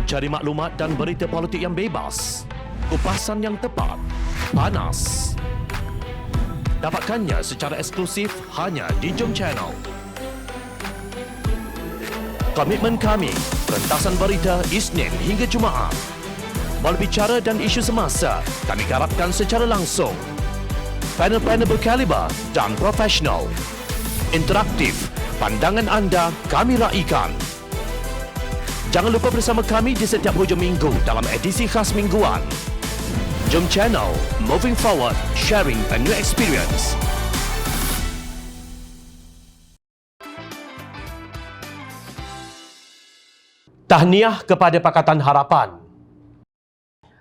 Cari maklumat dan berita politik yang bebas, kupasan yang tepat, panas. Dapatkannya secara eksklusif hanya di Jom Channel. Komitmen kami, pentasan berita Isnin hingga Jumaat. Berbicara dan isu semasa, kami garapkan secara langsung. Panel-panel berkaliber dan profesional. Interaktif, pandangan anda kami raikan. Jangan lupa bersama kami di setiap hujung minggu dalam edisi khas mingguan. Jom Channel, moving forward, sharing a new experience. Tahniah kepada Pakatan Harapan.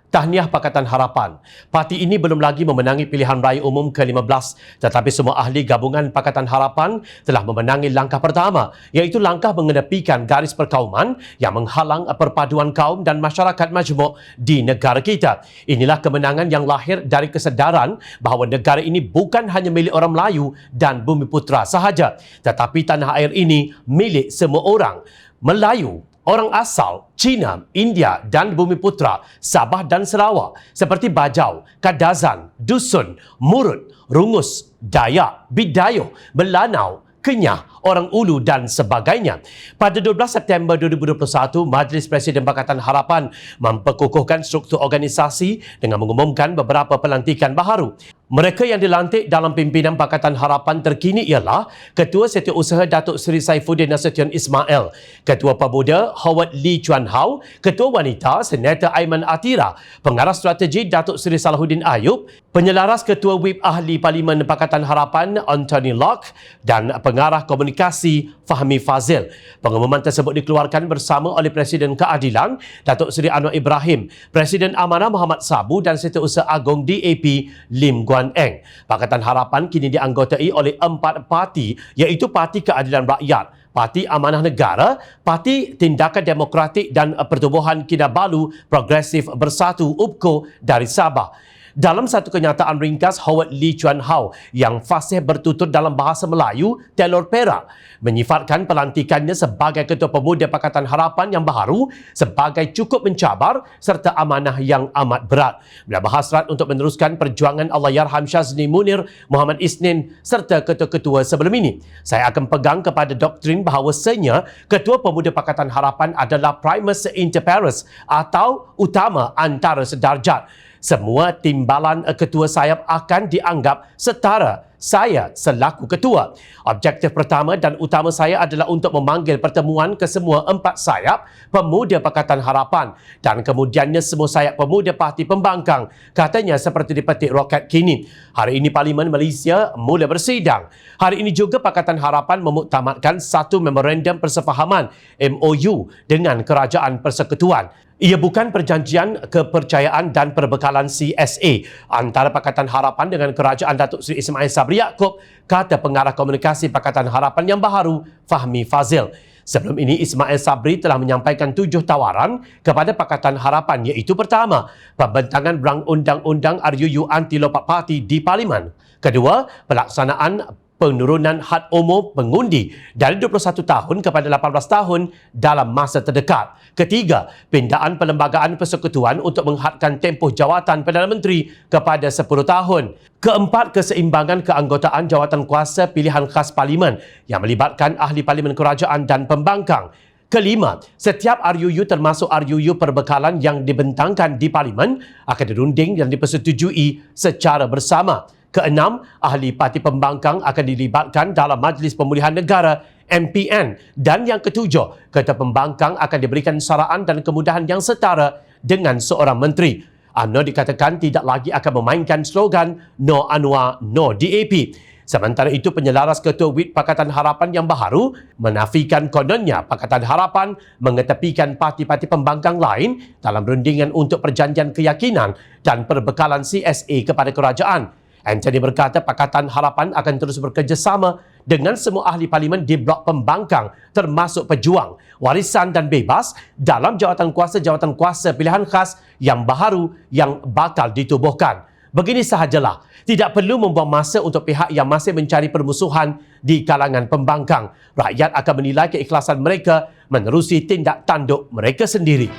Tahniah Pakatan Harapan. Parti ini belum lagi memenangi pilihan raya umum ke-15, tetapi semua ahli gabungan Pakatan Harapan telah memenangi langkah pertama, iaitu langkah mengenepikan garis perkauman yang menghalang perpaduan kaum dan masyarakat majmuk di negara kita. Inilah kemenangan yang lahir dari kesedaran bahawa negara ini bukan hanya milik orang Melayu dan Bumiputera sahaja, tetapi tanah air ini milik semua orang. Melayu, orang asal, Cina, India dan Bumiputera, Sabah dan Sarawak seperti Bajau, Kadazan, Dusun, Murut, Rungus, Dayak, Bidayuh, Melanau, Kenyah, Orang Ulu dan sebagainya. Pada 12 September 2021, Majlis Presiden Pakatan Harapan memperkukuhkan struktur organisasi dengan mengumumkan beberapa pelantikan baharu. Mereka yang dilantik dalam pimpinan Pakatan Harapan terkini ialah Ketua Setiausaha Datuk Seri Saifuddin Nasution Ismail, Ketua Pemuda Howard Lee Chuan Hao, Ketua Wanita Senator Aiman Atira, Pengarah Strategi Datuk Seri Salahuddin Ayub, Penyelaras Ketua Whip Ahli Parlimen Pakatan Harapan Anthony Locke dan Pengarah Komunikasi Fahmi Fazil. Pengumuman tersebut dikeluarkan bersama oleh Presiden Keadilan Datuk Seri Anwar Ibrahim, Presiden Amanah Muhammad Sabu dan Setiausaha Agong DAP Lim Guan Eng. Pakatan Harapan kini dianggotai oleh 4 parti, iaitu Parti Keadilan Rakyat, Parti Amanah Negara, Parti Tindakan Demokratik dan Pertubuhan Kinabalu Progresif Bersatu UPKO dari Sabah. Dalam satu kenyataan ringkas, Howard Lee Chuan Hao yang fasih bertutur dalam bahasa Melayu, Telur Perak, menyifatkan pelantikannya sebagai Ketua Pemuda Pakatan Harapan yang baharu sebagai cukup mencabar serta amanah yang amat berat. Beliau berhasrat untuk meneruskan perjuangan Allahyarham Shazni Munir, Muhammad Isnin serta ketua-ketua sebelum ini. Saya akan pegang kepada doktrin bahawasanya Ketua Pemuda Pakatan Harapan adalah primus inter pares atau utama antara sedarjat. Semua timbalan ketua sayap akan dianggap setara saya selaku ketua. Objektif pertama dan utama saya adalah untuk memanggil pertemuan ke semua 4 sayap pemuda Pakatan Harapan dan kemudiannya semua sayap pemuda Parti Pembangkang, katanya seperti dipetik roket kini. Hari ini Parlimen Malaysia mula bersidang. Hari ini juga Pakatan Harapan memuktamadkan satu memorandum persefahaman MOU dengan Kerajaan Persekutuan. Ia bukan perjanjian kepercayaan dan perbekalan CSA antara Pakatan Harapan dengan Kerajaan Datuk Seri Ismail Sabri Yaakob, kata Pengarah Komunikasi Pakatan Harapan yang baharu, Fahmi Fazil. Sebelum ini, Ismail Sabri telah menyampaikan 7 tawaran kepada Pakatan Harapan, iaitu pertama, pembentangan rang undang-undang RUU anti lompat parti di Parlimen. Kedua, pelaksanaan penurunan had umur pengundi dari 21 tahun kepada 18 tahun dalam masa terdekat. Ketiga, pindaan Perlembagaan Persekutuan untuk menghadkan tempoh jawatan Perdana Menteri kepada 10 tahun. Keempat, keseimbangan keanggotaan jawatan kuasa pilihan khas Parlimen yang melibatkan ahli Parlimen Kerajaan dan Pembangkang. Kelima, setiap RUU termasuk RUU perbekalan yang dibentangkan di Parlimen akan dirunding dan dipersetujui secara bersama. Keenam, ahli Parti Pembangkang akan dilibatkan dalam Majlis Pemulihan Negara MPN. Dan yang ketujuh, Ketua Pembangkang akan diberikan saraan dan kemudahan yang setara dengan seorang menteri. UMNO dikatakan tidak lagi akan memainkan slogan No Anwar, No DAP. Sementara itu, penyelaras Ketua Whip Pakatan Harapan yang baharu menafikan kononnya Pakatan Harapan mengetepikan parti-parti pembangkang lain dalam rundingan untuk perjanjian keyakinan dan perbekalan CSA kepada kerajaan. Anthony berkata Pakatan Harapan akan terus bekerjasama dengan semua ahli parlimen di blok pembangkang termasuk pejuang, warisan dan bebas dalam jawatan kuasa pilihan khas yang baharu yang bakal ditubuhkan. Begini sahajalah, tidak perlu membuang masa untuk pihak yang masih mencari permusuhan di kalangan pembangkang. Rakyat akan menilai keikhlasan mereka menerusi tindak tanduk mereka sendiri.